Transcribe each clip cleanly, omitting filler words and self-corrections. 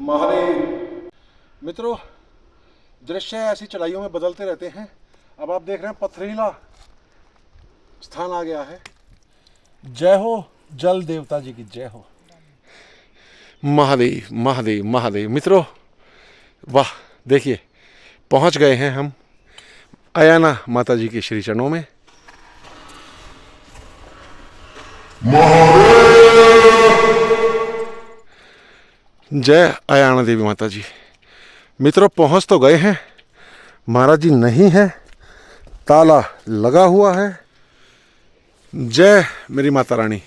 महादेव। मित्रों, दृश्य ऐसी चढ़ाइयों में बदलते रहते हैं। अब आप देख रहे हैं पथरीला स्थान आ गया है। जय हो जल देवता जी की जय हो। महादेव महादेव महादेव। मित्रों, वाह, देखिए पहुंच गए हैं हम अयाना माता जी के श्री चरणों में। जय अयाना देवी माता जी। मित्रों, पहुंच तो गए हैं, महाराज जी नहीं है, ताला लगा हुआ है। जय मेरी माता रानी।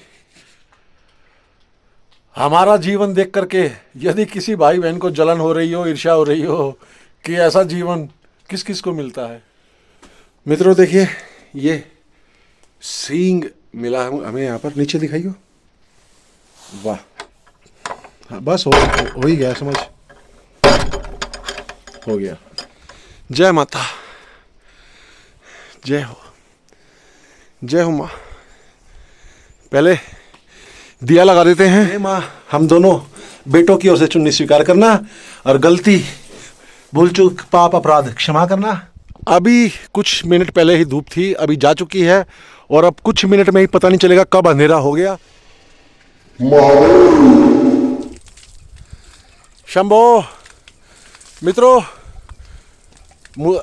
हमारा जीवन देख करके यदि किसी भाई बहन को जलन हो रही हो, ईर्ष्या हो रही हो कि ऐसा जीवन किस किस को मिलता है, मित्रों देखिए ये सींग मिला हमें यहाँ पर। नीचे दिखाइयो। वाह, हाँ, बस हो ही गया, समझ हो गया। जय माता, जय हो, जय हो माँ। पहले दिया लगा देते हैं। माँ, हम दोनों बेटों की ओर से चुन्नी स्वीकार करना और गलती भूल चूक पाप अपराध क्षमा करना। अभी कुछ मिनट पहले ही धूप थी, अभी जा चुकी है और अब कुछ मिनट में ही पता नहीं चलेगा कब अंधेरा हो गया। शंभो। मित्रों,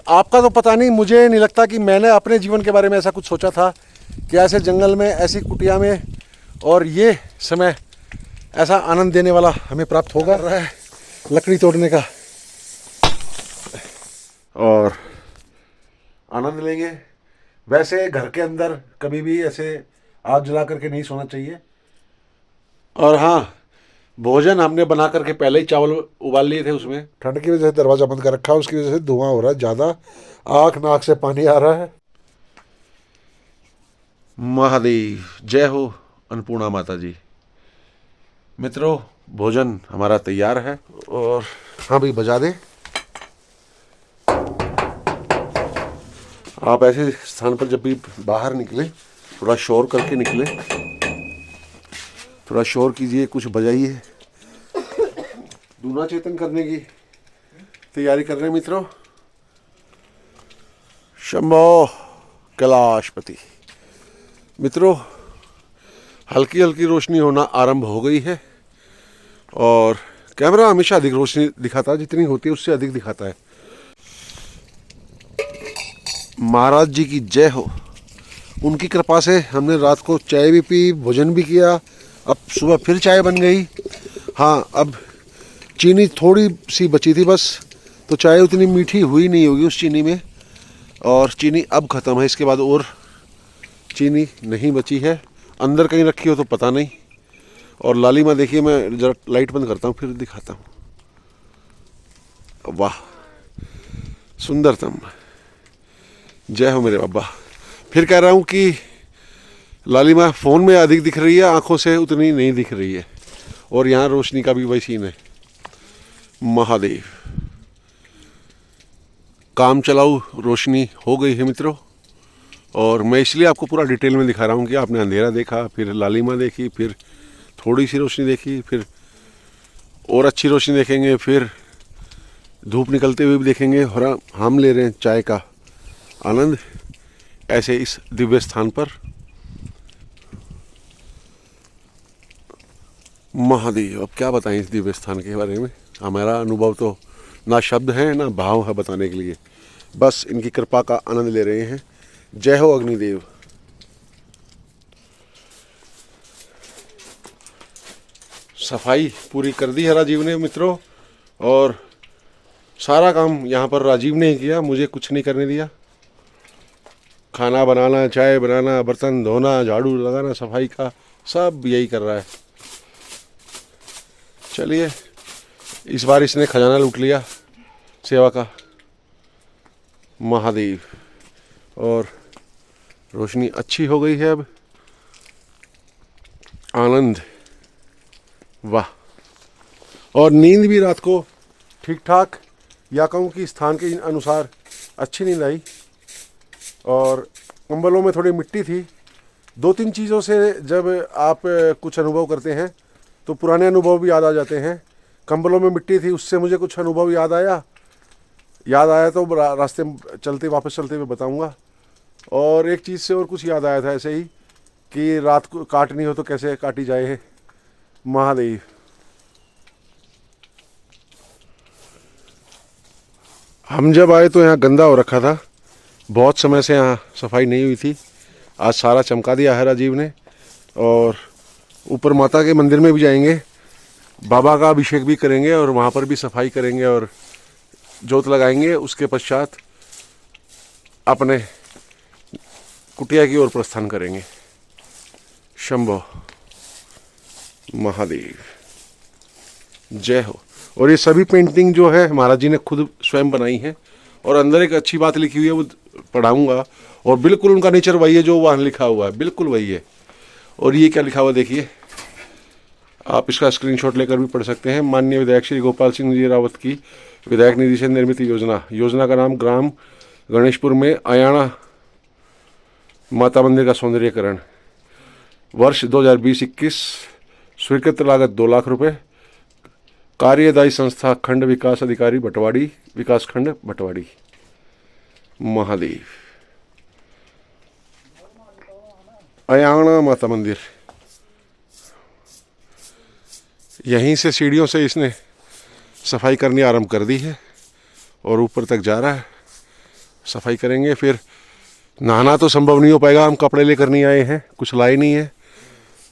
आपका तो पता नहीं, मुझे नहीं लगता कि मैंने अपने जीवन के बारे में ऐसा कुछ सोचा था कि ऐसे जंगल में, ऐसी कुटिया में और ये समय ऐसा आनंद देने वाला हमें प्राप्त होगा। रहा है लकड़ी तोड़ने का और आनंद लेंगे। वैसे घर के अंदर कभी भी ऐसे आग जला करके नहीं सोना चाहिए। और हाँ, भोजन हमने बना करके पहले ही चावल उबाल लिए थे, उसमें ठंड की वजह से दरवाज़ा बंद कर रखा है, उसकी वजह से धुआं हो रहा है ज़्यादा, आँख नाक से पानी आ रहा है। महादेव, जय हो अन्नपूर्णा माता जी। मित्रों, भोजन हमारा तैयार है और हाँ भाई बजा दे। आप ऐसे स्थान पर जब भी बाहर निकले थोड़ा शोर करके निकले, थोड़ा शोर कीजिए, कुछ बजाइए। दूना चेतन करने की तैयारी कर रहे हैं मित्रों। शंभो कैलाशपति। मित्रों, हल्की हल्की रोशनी होना आरंभ हो गई है और कैमरा हमेशा अधिक रोशनी दिखाता है, जितनी होती है उससे अधिक दिखाता है। महाराज जी की जय हो। उनकी कृपा से हमने रात को चाय भी पी, भोजन भी किया, अब सुबह फिर चाय बन गई। हाँ, अब चीनी थोड़ी सी बची थी बस, तो चाय उतनी मीठी हुई नहीं होगी उस चीनी में, और चीनी अब ख़त्म है। इसके बाद और चीनी नहीं बची है, अंदर कहीं रखी हो तो पता नहीं। और लालिमा देखिए, मैं ज़रा लाइट बंद करता हूँ फिर दिखाता हूँ। वाह, सुंदरतम। जय हो मेरे बाबा। फिर कह रहा हूँ कि लालिमा फ़ोन में अधिक दिख रही है, आँखों से उतनी नहीं दिख रही है, और यहाँ रोशनी का भी वही सीन है। महादेव, काम चलाऊ रोशनी हो गई है मित्रों, और मैं इसलिए आपको पूरा डिटेल में दिखा रहा हूँ कि आपने अंधेरा देखा, फिर लालिमा देखी, फिर थोड़ी सी रोशनी देखी, फिर और अच्छी रोशनी देखेंगे, फिर धूप निकलते हुए भी देखेंगे, और हम ले रहे हैं चाय का आनंद ऐसे इस दिव्य स्थान पर। महादेव, अब क्या बताएं इस दिव्य स्थान के बारे में। हमारा अनुभव तो ना शब्द है ना भाव है बताने के लिए, बस इनकी कृपा का आनंद ले रहे हैं। जय हो अग्निदेव। सफाई पूरी कर दी है राजीव ने मित्रों, और सारा काम यहाँ पर राजीव ने ही किया, मुझे कुछ नहीं करने दिया। खाना बनाना, चाय बनाना, बर्तन धोना, झाड़ू लगाना, सफाई का सब यही कर रहा है। चलिए, इस बार इसने खजाना लूट लिया सेवा का। महादेव, और रोशनी अच्छी हो गई है अब। आनंद, वाह। और नींद भी रात को ठीक ठाक, या कहूँ कि स्थान के अनुसार अच्छी नींद आई। और कंबलों में थोड़ी मिट्टी थी। दो तीन चीज़ों से जब आप कुछ अनुभव करते हैं तो पुराने अनुभव भी याद आ जाते हैं। कंबलों में मिट्टी थी, उससे मुझे कुछ अनुभव याद आया तो रास्ते में वापस चलते हुए बताऊंगा। और एक चीज़ से और कुछ याद आया था ऐसे ही कि रात को काटनी हो तो कैसे काटी जाए। महादेव। हम जब आए तो यहाँ गंदा हो रखा था, बहुत समय से यहाँ सफाई नहीं हुई थी। आज सारा चमका दिया है राजीव ने। और ऊपर माता के मंदिर में भी जाएंगे, बाबा का अभिषेक भी करेंगे और वहाँ पर भी सफाई करेंगे और जोत लगाएंगे। उसके पश्चात अपने कुटिया की ओर प्रस्थान करेंगे। शंभो महादेव, जय हो। और ये सभी पेंटिंग जो है महाराज जी ने खुद स्वयं बनाई है। और अंदर एक अच्छी बात लिखी हुई है, वो पढ़ाऊंगा। और बिल्कुल उनका नेचर वही है जो वहाँ लिखा हुआ है, बिल्कुल वही है। और ये क्या लिखा हुआ देखिए, आप इसका स्क्रीनशॉट लेकर भी पढ़ सकते हैं। माननीय विधायक श्री गोपाल सिंह जी रावत की विधायक निधि से निर्मित योजना का नाम ग्राम गणेशपुर में अयाणा माता मंदिर का सौंदर्यीकरण, वर्ष 2020-21, स्वीकृत लागत 2 लाख रुपए, कार्यदायी संस्था खंड विकास अधिकारी भटवाड़ी, विकास खंड भटवाड़ी। महादेव। अयाणा माता मंदिर, यहीं से सीढ़ियों से इसने सफाई करनी आरंभ कर दी है और ऊपर तक जा रहा है। सफाई करेंगे, फिर नहाना तो संभव नहीं हो पाएगा, हम कपड़े लेकर नहीं आए हैं, कुछ लाए नहीं है।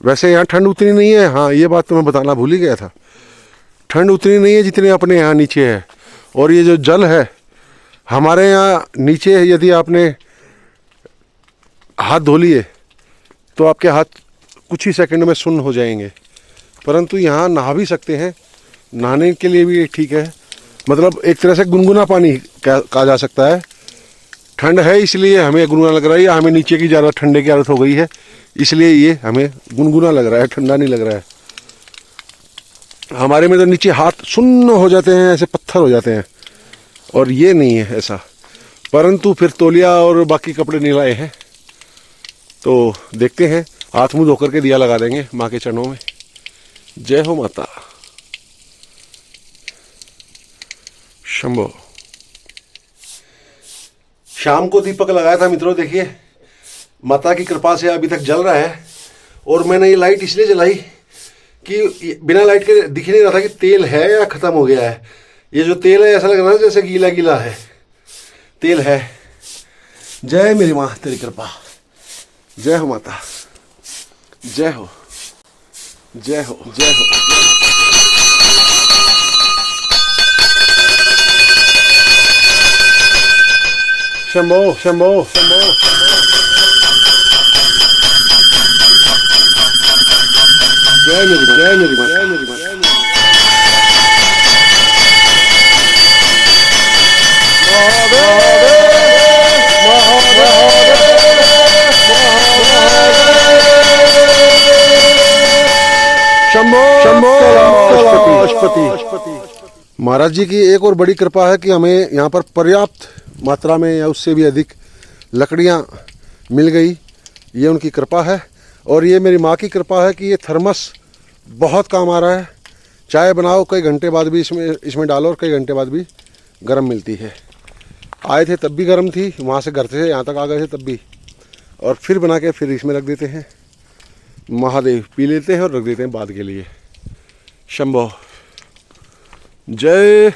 वैसे यहाँ ठंड उतनी नहीं है, हाँ ये बात तो मैं बताना भूल ही गया था, ठंड उतनी नहीं है जितनी अपने यहाँ नीचे है। और ये जो जल है हमारे यहाँ नीचे, यदि आपने हाथ धो लिए तो आपके हाथ कुछ ही सेकंड में सुन्न हो जाएंगे, परंतु यहाँ नहा भी सकते हैं। नहाने के लिए भी ठीक है, मतलब एक तरह से गुनगुना पानी कहा जा सकता है। ठंड है इसलिए हमें गुनगुना लग रहा है, या हमें नीचे की ज़्यादा ठंडे की आदत हो गई है इसलिए ये हमें गुनगुना लग रहा है, ठंडा नहीं लग रहा है। हमारे में तो नीचे हाथ सुन्न हो जाते हैं, ऐसे पत्थर हो जाते हैं, और ये नहीं है ऐसा। परंतु फिर तौलिया और बाकी कपड़े नहीं लाए हैं, तो देखते हैं, हाथ मुंह धोकर के दिया लगा देंगे माँ के चरणों में। जय हो माता। शंभो। शाम को दीपक लगाया था मित्रों, देखिए माता की कृपा से अभी तक जल रहा है। और मैंने ये लाइट इसलिए जलाई कि बिना लाइट के दिख नहीं रहा था कि तेल है या खत्म हो गया है। ये जो तेल है ऐसा लग रहा है जैसे गीला गीला है, तेल है। जय मेरी माँ, तेरी कृपा। जय हो माता, जय हो, जय हो, जय हो। शंभो शंभो शंभो। जय मेरी माँ, जय मेरी माँ, जय मेरी माँ। शंभो शंभो कैलाशपति। महाराज जी की एक और बड़ी कृपा है कि हमें यहाँ पर पर्याप्त मात्रा में या उससे भी अधिक लकड़ियाँ मिल गई, ये उनकी कृपा है। और ये मेरी माँ की कृपा है कि ये थर्मस बहुत काम आ रहा है। चाय बनाओ कई घंटे बाद भी इसमें डालो और कई घंटे बाद भी गर्म मिलती है। आए थे तब भी गर्म थी, वहाँ से घर से यहाँ तक आ गए थे तब भी, और फिर बना के फिर इसमें रख देते हैं। महादेव, पी लेते हैं और रख देते हैं बाद के लिए। शंभो। जय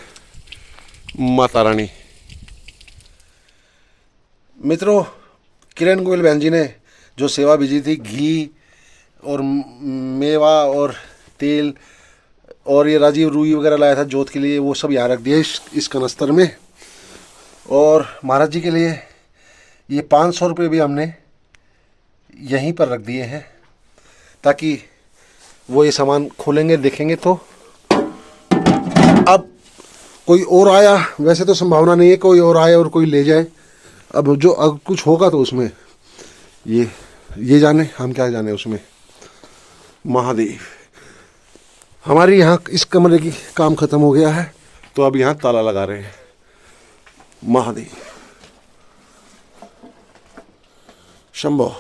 माता रानी। मित्रों, किरण गोयल बहन जी ने जो सेवा भेजी थी, घी और मेवा और तेल और ये राजीव रुई वगैरह लाया था जोत के लिए, वो सब यहाँ रख दिया इस कनस्तर में। और महाराज जी के लिए ये 500 रुपये भी हमने यहीं पर रख दिए हैं, ताकि वो ये सामान खोलेंगे देखेंगे तो। अब कोई और आया, वैसे तो संभावना नहीं है कोई और आए और कोई ले जाए। अब कुछ होगा तो उसमें ये जाने, हम क्या जाने उसमें। महादेव। हमारी यहाँ इस कमरे की काम खत्म हो गया है, तो अब यहाँ ताला लगा रहे हैं। महादेव। शंभो।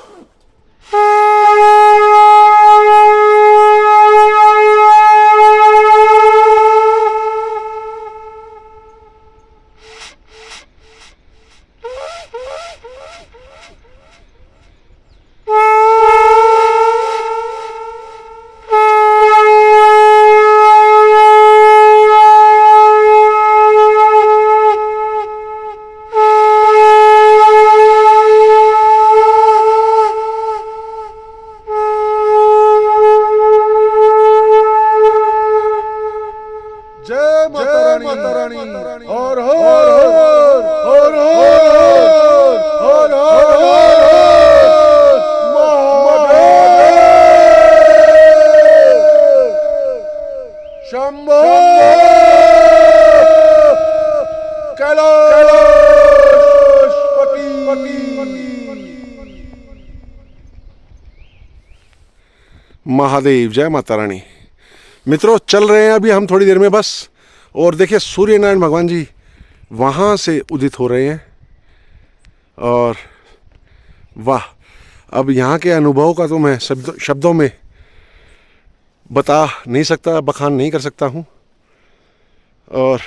और शंभो महादेव। जय माता रानी। मित्रों चल रहे हैं अभी हम थोड़ी देर में बस। और देखिए सूर्य नारायण भगवान जी वहाँ से उदित हो रहे हैं। और वाह, अब यहाँ के अनुभव का तो मैं शब्दों में बता नहीं सकता, बखान नहीं कर सकता हूँ। और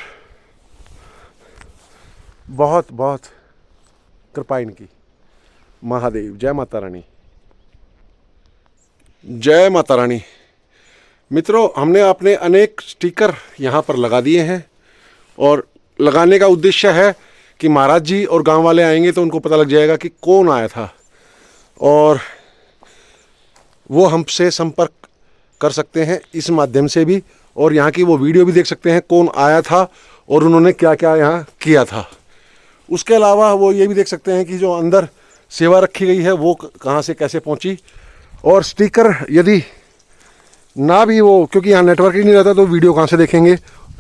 बहुत बहुत कृपा इनकी। महादेव। जय माता रानी। जय माता रानी। मित्रों हमने अपने अनेक स्टिकर यहाँ पर लगा दिए हैं और लगाने का उद्देश्य है कि महाराज जी और गांव वाले आएंगे तो उनको पता लग जाएगा कि कौन आया था और वो हमसे संपर्क कर सकते हैं इस माध्यम से भी। और यहाँ की वो वीडियो भी देख सकते हैं कौन आया था और उन्होंने क्या क्या यहाँ किया था। उसके अलावा वो ये भी देख सकते हैं कि जो अंदर सेवा रखी गई है वो कहाँ से कैसे पहुँची। और स्टिकर यदि ना भी वो, क्योंकि यहाँ नेटवर्क ही नहीं रहता तो वीडियो कहाँ से देखेंगे,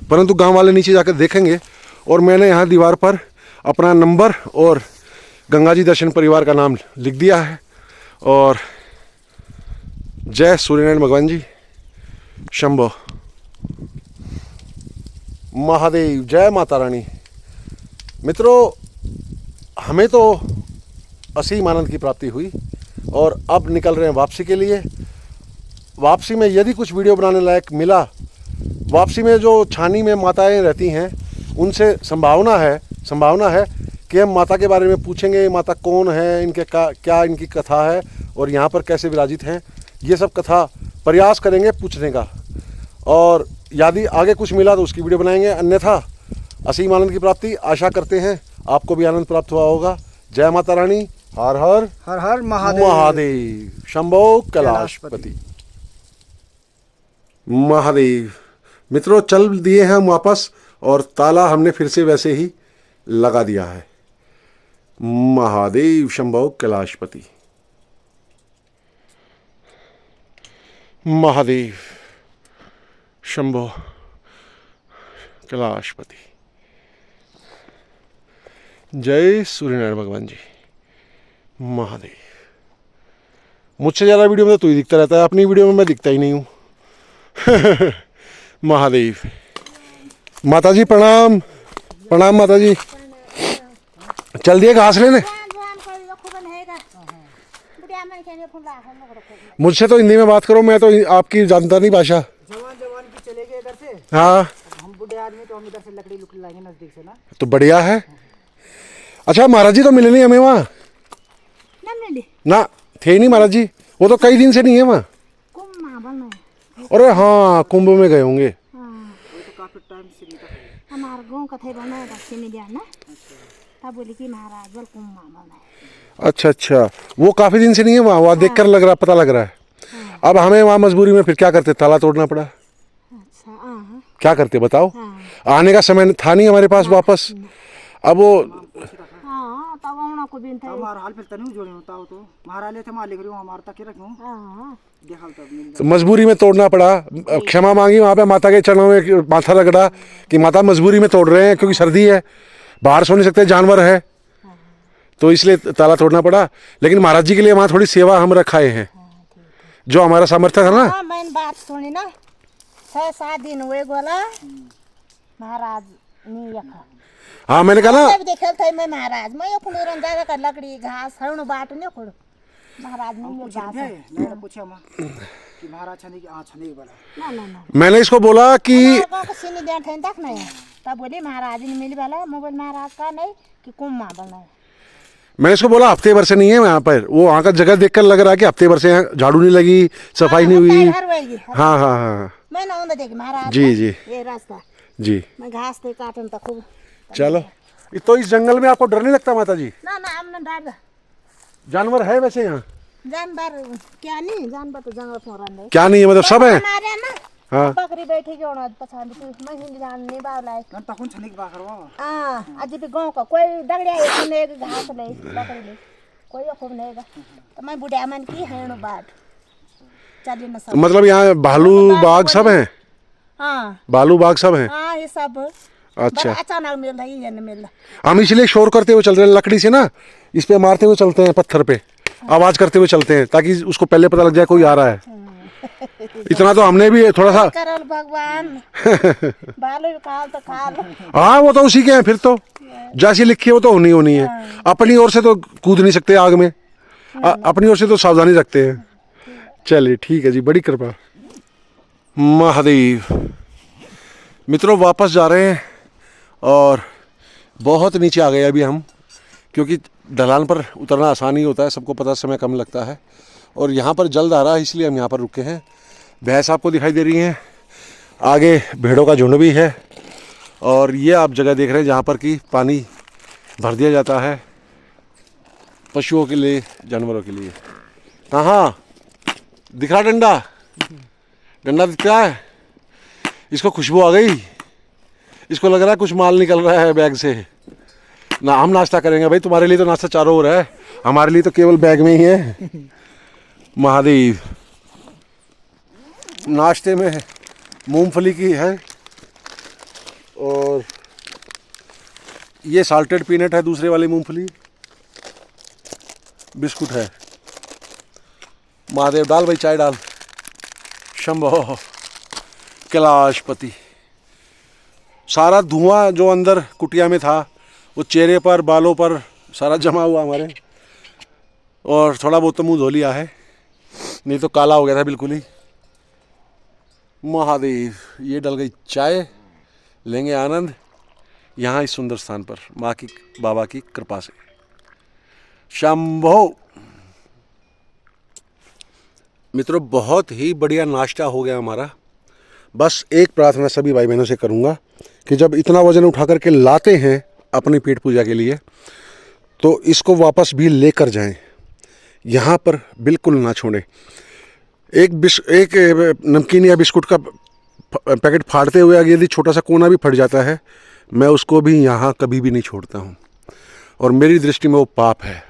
परंतु गांव वाले नीचे जाकर देखेंगे। और मैंने यहाँ दीवार पर अपना नंबर और गंगा जी दर्शन परिवार का नाम लिख दिया है। और जय सूर्यनारायण भगवान जी। शंभो महादेव। जय माता रानी। मित्रों हमें तो असीम आनंद की प्राप्ति हुई और अब निकल रहे हैं वापसी के लिए। वापसी में यदि कुछ वीडियो बनाने लायक मिला, वापसी में जो छानी में माताएं रहती हैं उनसे संभावना है कि हम माता के बारे में पूछेंगे, माता कौन है, इनके क्या इनकी कथा है और यहाँ पर कैसे विराजित हैं, ये सब कथा प्रयास करेंगे पूछने का। और यदि आगे कुछ मिला तो उसकी वीडियो बनाएंगे, अन्यथा असीम आनंद की प्राप्ति आशा करते हैं आपको भी आनंद प्राप्त हुआ होगा। जय माता रानी। हर हर हर हर महादेव। महादेव। शंभो कैलाशपति। महादेव। मित्रों चल दिए हैं हम वापस और ताला हमने फिर से वैसे ही लगा दिया है। महादेव। शंभो कैलाशपति। महादेव। शंभो कैलाशपति। जय सूर्यनारायण भगवान जी। महादेव। मुझसे ज़्यादा वीडियो में तो तू ही दिखता रहता है, अपनी वीडियो में मैं दिखता ही नहीं हूँ। महादेव। माता जी प्रणाम। प्रणाम माता जी। चल दिए घास लेने। मुझसे तो हिंदी में बात करो, मैं तो आपकी जानता नहीं भाषा। जवान की चले गए इधर से। हाँ हम बूढ़े आदमी तो हम इधर से लकड़ी लुकड़ी लाएंगे नजदीक से ना। तो बढ़िया है। अच्छा महाराज जी तो मिले नहीं हमें वहाँ ना, थे नहीं महाराज जी, वो तो कई दिन से नहीं है वहाँ। अरे हाँ कुंभ में गए होंगे। तो काफी टाइम से नहीं था। हमारे गांव का थे बनाया था सीनी दिया ना, तब बोली कि महाराज बल कुंभ बनाया। अच्छा वो काफी दिन से नहीं है वहाँ। वहाँ देख कर लग रहा, पता लग रहा है। अब हमें वहाँ मजबूरी में फिर क्या करते, ताला तोड़ना पड़ा। अच्छा क्या करते बताओ। आने का समय था नहीं हमारे पास वापस। अब वो तब उन को बिन था हमारा हाल फिर तनु जोड़े होता हो तो महाराज ले थे मालिक रहो हमारा तक रखूं। देखा तब मिल तो मजबूरी में तोड़ना पड़ा। क्षमा मांगी वहाँ पे माता के चरणों में माथा रगड़ा कि माता मजबूरी में तोड़ रहे हैं क्योंकि सर्दी है, बाहर सो नहीं सकते, जानवर है, तो इसलिए ताला तोड़ना पड़ा। लेकिन महाराज जी के लिए वहाँ थोड़ी सेवा हम रखाए हैं, जो हमारा सामर्थ्य था ना। मैंने बात सुनी ना, 6-7 दिन हुए गोला महाराज नहीं रखा। हाँ मैंने कहा ना, देखल थे मैं महाराज मैं यो खुलेरन जागा का लकड़ी घास हरण बाट ने खोड़ महाराज नहीं मिल जाता। मैंने पूछा मां कि महाराज छने की छने वाला ना मैंने इसको बोला कि गांव का सीनी देन थे तक नहीं, तब बोली महाराज ने मिल वाला मोबाइल महाराज का नहीं कि कुंभ मां बना। मैंने इसको बोला हफ्ते भर से नहीं है यहाँ पर। वो वहाँ का जगह देखकर लग रहा है कि हफ्ते भर से यहाँ झाड़ू नहीं लगी, सफाई नहीं हुई। हाँ हाँ हाँ मैं ना देख महाराज जी जी ये रास्ता जी। मैं घास ते काटन तक खूब। चलो तो इस जंगल में आपको डर नहीं लगता माता जी? ना हमने डर जानवर है वैसे यहाँ? जानवर क्या नहीं, जानवर तो जंगल में रहते क्या नहीं है, मतलब सब है। हमारे ना हाँ बकरी बैठी क्यों ना पसंद की मैं हिंदी जानने बावला नन तखुन छनिक बाखर वा हाँ आज भी गाँव का कोई दगड़िया एक ने एक घास ले बकरी ले कोई खूब नहीं गा तो मैं बुढ़िया मन की है नो बाट चलिए ना सब मतलब यहाँ भालू बाघ सब हैं? हाँ भालू बाघ सब हैं? हाँ ये सब अच्छा अचानक मिल रहा ये नहीं मिल रहा हम इसलिए शोर करते हुए चल रहे हैं, लकड़ी से ना इस पे मारते हुए चलते हैं, पत्थर पे आवाज करते हुए चलते हैं ताकि उसको पहले पता लग जाए कोई आ रहा है। इतना तो हमने भी थोड़ा सा करल भगवान बालू काल तो काल हाँ वो तो उसी के हैं फिर तो जैसी लिखी है वो तो होनी होनी है। अपनी ओर से तो कूद नहीं सकते आग में, अपनी ओर से तो सावधानी रखते हैं। चलिए ठीक है जी, बड़ी कृपा महादेव। मित्रों वापस जा रहे हैं और बहुत नीचे आ गए अभी हम, क्योंकि ढलान पर उतरना आसान नहीं होता है, सबको पता समय कम लगता है और यहाँ पर जल्द आ रहा है इसलिए हम यहाँ पर रुके हैं। भैंस आपको दिखाई दे रही हैं, आगे भेड़ों का झुंड भी है और ये आप जगह देख रहे हैं जहाँ पर कि पानी भर दिया जाता है पशुओं के लिए, जानवरों के लिए। कहाँ दिख रहा डंडा? डंडा दिखता है, इसको खुशबू आ गई, इसको लग रहा है कुछ माल निकल रहा है बैग से ना। हम नाश्ता करेंगे भाई, तुम्हारे लिए तो नाश्ता चारों ओर है, हमारे लिए तो केवल बैग में ही है। महादेव। नाश्ते में मूंगफली की है और ये साल्टेड पीनट है, दूसरे वाली मूंगफली, बिस्कुट है। महादेव डाल भाई, चाय डाल। शंभो कैलाशपति। सारा धुआं जो अंदर कुटिया में था वो चेहरे पर, बालों पर सारा जमा हुआ हमारे, और थोड़ा बहुत तो मुंह धो लिया है, नहीं तो काला हो गया था बिल्कुल ही। महादेव। ये डल गई चाय, लेंगे आनंद यहाँ इस सुंदर स्थान पर माँ की, बाबा की कृपा से। शंभो। मित्रों बहुत ही बढ़िया नाश्ता हो गया हमारा। बस एक प्रार्थना सभी भाई बहनों से करूँगा कि जब इतना वजन उठा करके लाते हैं अपनी पेट पूजा के लिए तो इसको वापस भी लेकर जाएं, यहाँ पर बिल्कुल ना छोड़ें। एक नमकीन या बिस्कुट का पैकेट फाड़ते हुए अगर यदि छोटा सा कोना भी फट जाता है, मैं उसको भी यहाँ कभी भी नहीं छोड़ता हूँ और मेरी दृष्टि में वो पाप है।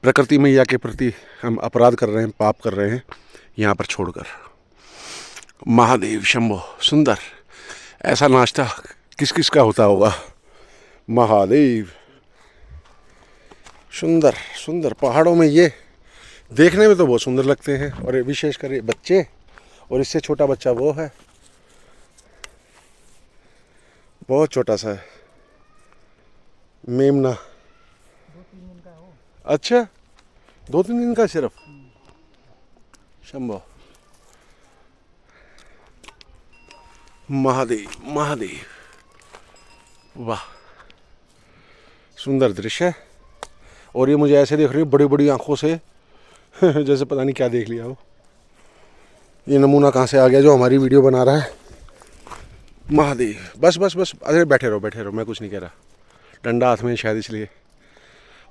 प्रकृति मैया के प्रति हम अपराध कर रहे हैं, पाप कर रहे हैं यहाँ पर छोड़कर। महादेव शंभो। सुंदर। ऐसा नाश्ता किस किस का होता होगा। महादेव। सुंदर सुंदर। पहाड़ों में ये देखने में तो बहुत सुंदर लगते हैं और विशेषकर ये बच्चे, और इससे छोटा बच्चा वो है, बहुत छोटा सा है, मेमना। अच्छा 2-3 दिन का सिर्फ। शंभो। महादेव महादेव। वाह सुंदर दृश्य है। और ये मुझे ऐसे देख रही है बड़ी बड़ी आंखों से जैसे पता नहीं क्या देख लिया हो। ये नमूना कहाँ से आ गया जो हमारी वीडियो बना रहा है। महादेव। बस बस बस, अरे बैठे रहो, मैं कुछ नहीं कह रहा। डंडा हाथ में शायद इसलिए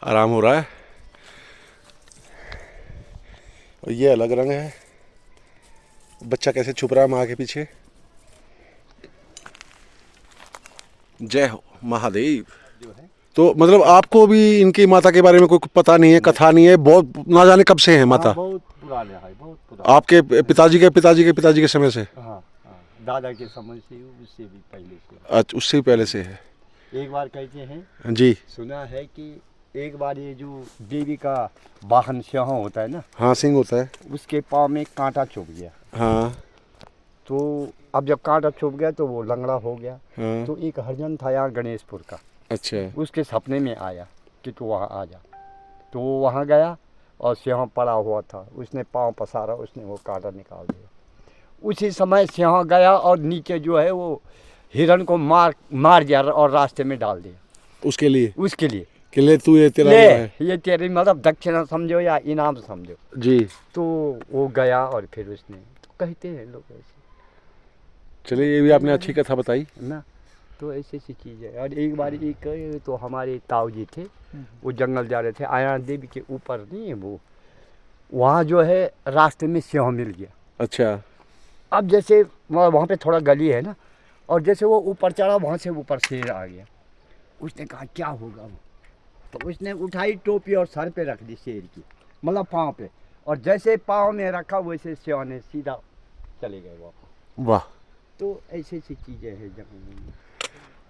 आराम हो रहा है। और ये अलग रंग है, बच्चा कैसे छुप रहा है माँ के पीछे। जय हो महादेव। तो मतलब आपको भी इनकी माता के बारे में कोई पता नहीं है, कथा नहीं है, बहुत ना जाने कब से है माता? बहुत पुराने है, बहुत पुराने। आपके पिताजी के समय से? हाँ, दादा के समय से, उससे भी पहले से। अच्छा, उससे भी पहले से है। एक बार कहते हैं जी, सुना है कि एक बार ये जो देवी का वाहन सिंह होता है ना, हाँ सिंह होता है, उसके पाँव में कांटा चुभ गया। हाँ तो अब जब कांटा चुभ गया तो वो लंगड़ा हो गया। हाँ। तो एक हरिजन था यहाँ गणेशपुर का, अच्छा, उसके सपने में आया कि तू वहाँ आ जा। तो वो वहाँ गया और सिंह पड़ा हुआ था, उसने पाँव पसारा, उसने वो कांटा निकाल दिया। उसी समय सिंह गया और नीचे जो है वो हिरण को मार दिया और रास्ते में डाल दिया। उसके लिए कि ले तू ये तेरा है। ये तेरी मतलब दक्षिणा समझो या इनाम समझो जी। तो वो गया और फिर उसने, तो कहते हैं लोग ऐसे। चलिए, ये भी आपने अच्छी कथा बताई ना, तो ऐसी ऐसी चीज़ है। और एक बार एक तो हमारे ताऊ जी थे, वो जंगल जा रहे थे, आया देवी के ऊपर नहीं है वो, वहाँ जो है रास्ते में सिंह मिल गया। अच्छा। अब जैसे वहाँ पे थोड़ा गली है ना, और जैसे वो ऊपर चढ़ा, वहाँ से ऊपर शेर आ गया। उसने कहा क्या होगा वो, तो उसने उठाई टोपी और सर पे रख दी शेर की, मतलब पाँव पे, और जैसे पाँव में रखा वैसे शेर ने सीधा चले गए वापस। वाह, तो ऐसी ऐसी चीज़ें हैं जंगल में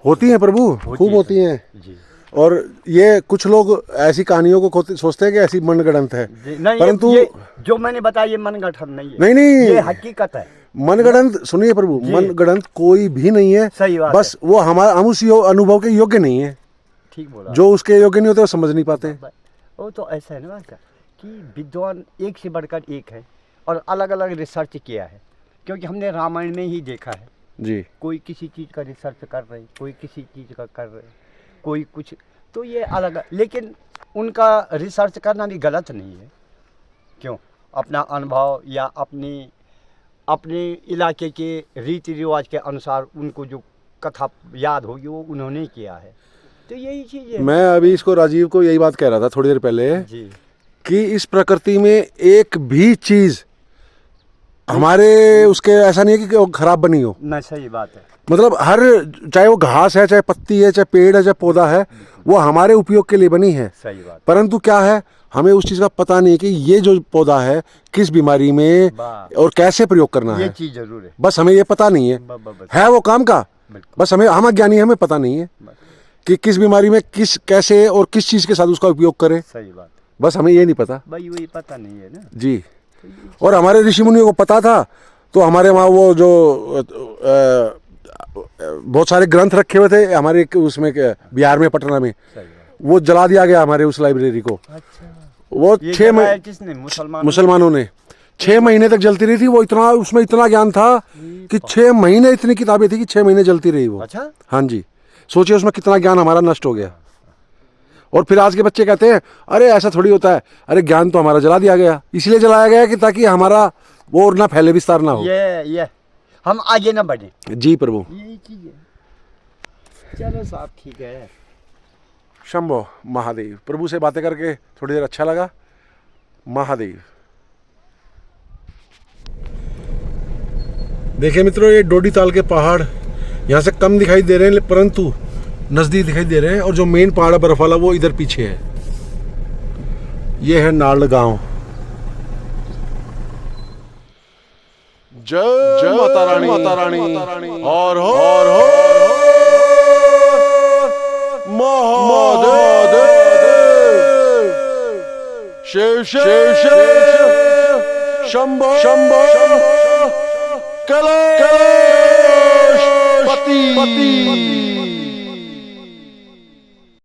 होती हैं प्रभु, खूब होती हैं। जी। और ये कुछ लोग ऐसी कहानियों को सोचते हैं कि ऐसी मनगढ़ंत है, नहीं, परंतु ये जो मैंने बताया ये मनगढ़ंत नहीं है। नहीं, ये हकीकत है। मनगढ़ंत सुनिए प्रभु, मनगढ़ंत कोई भी नहीं है। सही बात बस वो हम उस अनुभव के योग्य नहीं है। ठीक बोला। जो उसके योग्य नहीं होते वो समझ नहीं पाते। वो तो ऐसा है ना कि विद्वान एक से बढ़कर एक है और अलग अलग रिसर्च किया है, क्योंकि हमने रामायण में ही देखा है जी, कोई किसी चीज़ का रिसर्च कर रहे, कोई किसी चीज़ का कर रहे, कोई कुछ, तो ये अलग, लेकिन उनका रिसर्च करना भी गलत नहीं है। क्यों? अपना अनुभव या अपने इलाके के रीति रिवाज के अनुसार उनको जो कथा याद होगी वो उन्होंने किया है, तो यही चीज़ है। मैं अभी इसको राजीव को यही बात कह रहा था थोड़ी देर पहले जी। कि इस प्रकृति में एक भी चीज हमारे उसके ऐसा नहीं है कि वो खराब बनी हो। ना, सही बात है। मतलब हर, चाहे वो घास है, चाहे पत्ती है, चाहे पेड़ है, चाहे पौधा है, वो हमारे उपयोग के लिए बनी है। सही बात। परंतु क्या है, हमें उस चीज़ का पता नहीं कि ये जो पौधा है किस बीमारी में और कैसे प्रयोग करना ये है। चीज़ जरूर है। बस हमें ये पता नहीं है वो काम का। बस हम अज्ञानी, हमें पता नहीं है कि किस बीमारी में किस कैसे और किस चीज़ के साथ उसका उपयोग करें। सही बात। बस हमें ये नहीं पता भाई, वही पता नहीं है ना जी। और हमारे ऋषि मुनियों को पता था, तो हमारे वहाँ वो जो बहुत सारे ग्रंथ रखे हुए थे हमारे उसमें बिहार में, पटना में, वो जला दिया गया हमारे उस लाइब्रेरी को। अच्छा। वो 6 महीने किसने? मुसलमानों ने 6 महीने तक जलती रही थी वो। इतना उसमें इतना ज्ञान था कि 6 महीने, इतनी किताबें थी कि 6 महीने जलती रही वो। अच्छा। हाँ जी, सोचिए उसमें कितना ज्ञान हमारा नष्ट हो गया। और फिर आज के बच्चे कहते हैं अरे ऐसा थोड़ी होता है, अरे ज्ञान तो हमारा जला दिया गया, इसलिए जलाया गया कि ताकि हमारा वो और ना फैले, विस्तार ना हो, ये हम आगे ना बढ़े। जी प्रभु। यही चीज है। चलो साहब, ठीक है। शंभो महादेव। प्रभु से बातें करके थोड़ी देर अच्छा लगा। महादेव। देखिए मित्रों, ये डोडी ताल के पहाड़ यहाँ से कम दिखाई दे रहे हैं, परंतु नजदीक दिखाई दे रहे हैं। और जो मेन पहाड़ है बर्फ वाला, वो इधर पीछे है। ये है नारल गांव। जय माता रानी, माता रानी, और हो महादेव, शिव शिव शिव, शंभो शंभो, कैलाश पति।